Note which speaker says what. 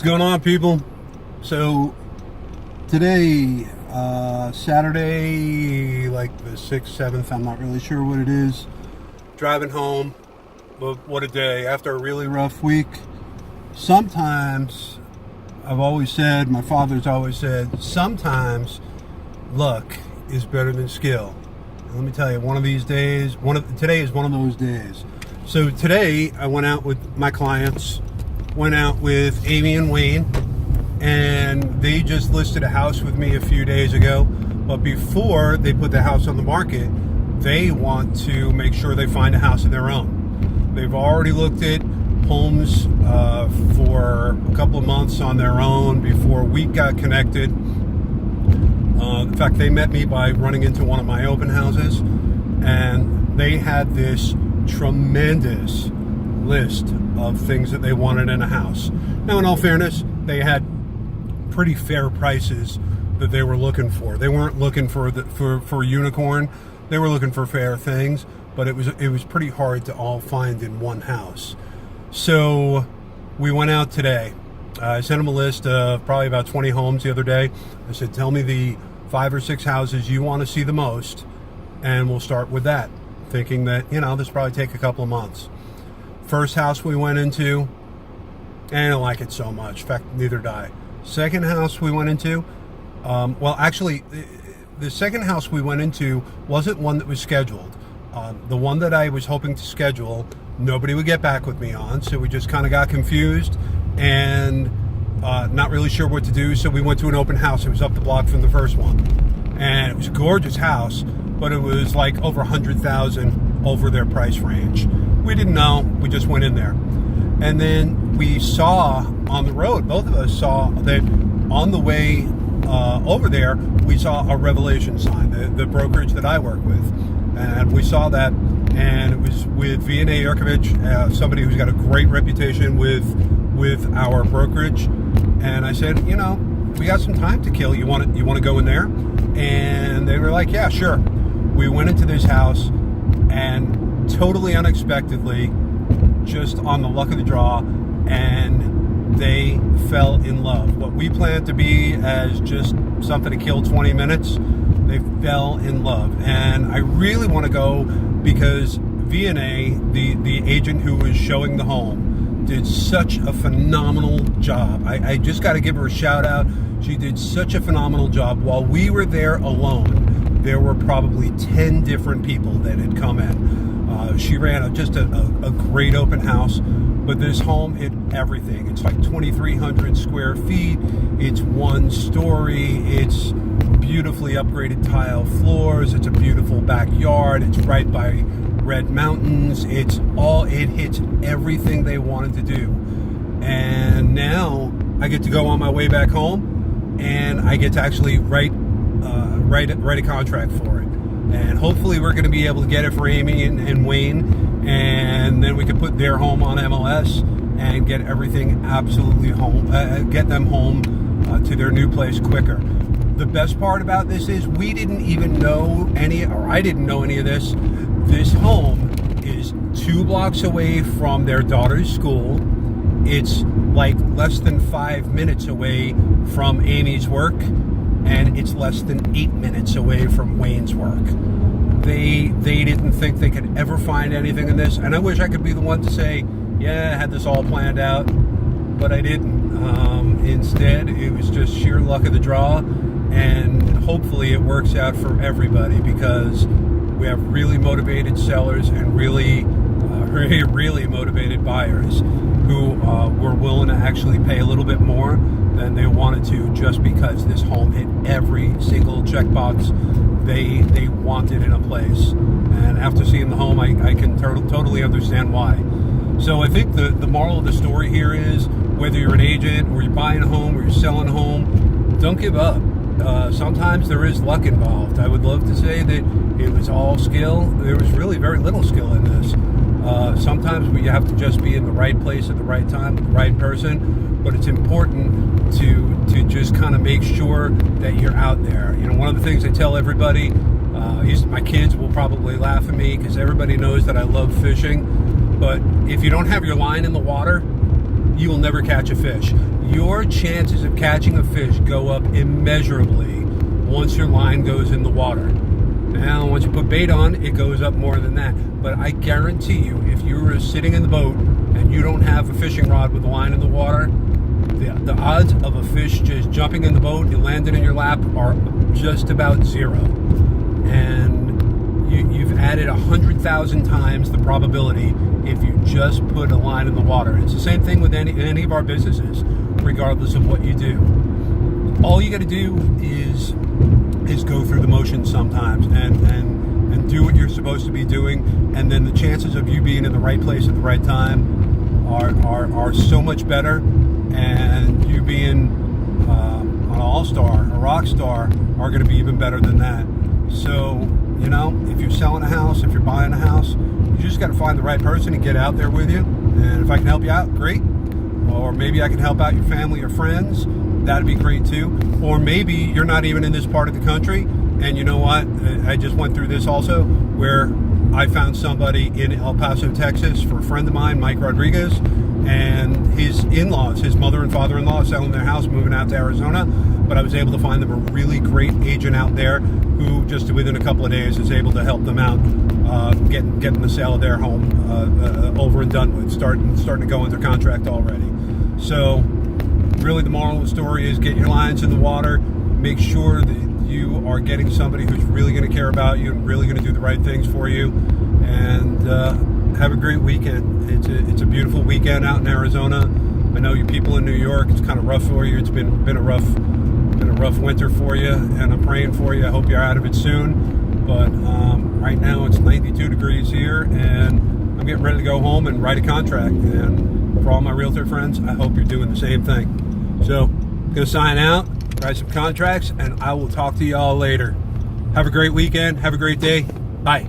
Speaker 1: What's going on, people? So today, Saturday, like the 6th, 7th, I'm not really sure what it is. Driving home, but what a day. After a really rough week. Sometimes, I've always said, my father's always said, sometimes luck is better than skill. And let me tell you, one of these days, today is one of those days. So today, I went out with my clients, went out with Amy and Wayne, and they just listed a house with me a few days ago. But before they put the house on the market, they want to make sure they find a house of their own. They've already looked at homes for a couple of months on their own before we got connected. In fact, they met me by running into one of my open houses, and they had this tremendous list of things that they wanted in a house. Now, in all fairness, they had pretty fair prices that they were looking for. They weren't looking for a unicorn. They were looking for fair things, but it was pretty hard to all find in one house. So we went out today. I sent them a list of probably about 20 homes the other day. I said, tell me the 5 or 6 houses you want to see the most, and we'll start with that, thinking that, this will probably take a couple of months. First house we went into, I didn't like it so much. In fact, neither did I. Second house we went into, the second house we went into wasn't one that was scheduled. The one that I was hoping to schedule, nobody would get back with me on, so we just kind of got confused and not really sure what to do, so we went to an open house. It was up the block from the first one, and it was a gorgeous house, but it was like over $100,000 over their price range. We didn't know. We just went in there. And then we saw on the road, both of us saw that on the way over there, we saw a Revelation sign, the brokerage that I work with. And we saw that, and it was with V&A Yurkovich, somebody who's got a great reputation with our brokerage. And I said, we got some time to kill. You want to go in there? And they were like, yeah, sure. We went into this house, and totally unexpectedly, just on the luck of the draw, and they fell in love. What we planned to be as just something to kill 20 minutes, they fell in love. And I really want to go because V&A, the agent who was showing the home, did such a phenomenal job. I just got to give her a shout out. She did such a phenomenal job. While we were there alone, there were probably 10 different people that had come in. She ran just a great open house, but this home hit everything. It's like 2,300 square feet. It's one story. It's beautifully upgraded tile floors. It's a beautiful backyard. It's right by Red Mountains. It hits everything they wanted to do. And now I get to go on my way back home, and I get to actually write a contract for it. And hopefully we're going to be able to get it for Amy and Wayne, and then we can put their home on MLS and get everything absolutely home, get them home to their new place quicker. The best part about this is we didn't even know I didn't know any of this. This home is 2 blocks away from their daughter's school. It's like less than 5 minutes away from Amy's work, and it's less than 8 minutes away from Wayne's work. They didn't think they could ever find anything in this, and I wish I could be the one to say, yeah, I had this all planned out, but I didn't. Instead, it was just sheer luck of the draw, and hopefully it works out for everybody, because we have really motivated sellers and really motivated buyers who were willing to actually pay a little bit more than they wanted to, just because this home hit every single checkbox they wanted in a place. And after seeing the home, I can totally understand why. So I think the moral of the story here is, whether you're an agent or you're buying a home or you're selling a home, don't give up. Sometimes there is luck involved. I would love to say that it was all skill. There was really very little skill in this. Sometimes we have to just be in the right place at the right time with the right person, but it's important to just kind of make sure that you're out there. One of the things I tell everybody, my kids will probably laugh at me because everybody knows that I love fishing, but if you don't have your line in the water, you will never catch a fish. Your chances of catching a fish go up immeasurably once your line goes in the water. Now, once you put bait on, it goes up more than that. But I guarantee you, if you were sitting in the boat and you don't have a fishing rod with a line in the water, the odds of a fish just jumping in the boat and landing in your lap are just about zero. And you've added 100,000 times the probability if you just put a line in the water. It's the same thing with any of our businesses, regardless of what you do. All you got to do is go through the motions sometimes and do what you're supposed to be doing, and then the chances of you being in the right place at the right time are so much better, and you being an all-star, a rock star, are going to be even better than that. So, if you're selling a house, if you're buying a house, you just got to find the right person and get out there with you. And if I can help you out, great. Or maybe I can help out your family or friends. That'd be great too. Or maybe you're not even in this part of the country, and you know what? I just went through this also, where I found somebody in El Paso, Texas, for a friend of mine, Mike Rodriguez, and his in-laws, his mother and father-in-law, selling their house, moving out to Arizona. But I was able to find them a really great agent out there who, just within a couple of days, is able to help them out, getting the sale of their home over and done with, starting to go under contract already. So, really, the moral of the story is get your lines in the water. Make sure that you are getting somebody who's really going to care about you and really going to do the right things for you. And have a great weekend. It's a beautiful weekend out in Arizona. I know you people in New York, it's kind of rough for you. It's been a rough winter for you, and I'm praying for you. I hope you're out of it soon. But right now it's 92 degrees here, and I'm getting ready to go home and write a contract. And for all my realtor friends, I hope you're doing the same thing. So, I'm going to sign out, write some contracts, and I will talk to you all later. Have a great weekend. Have a great day. Bye.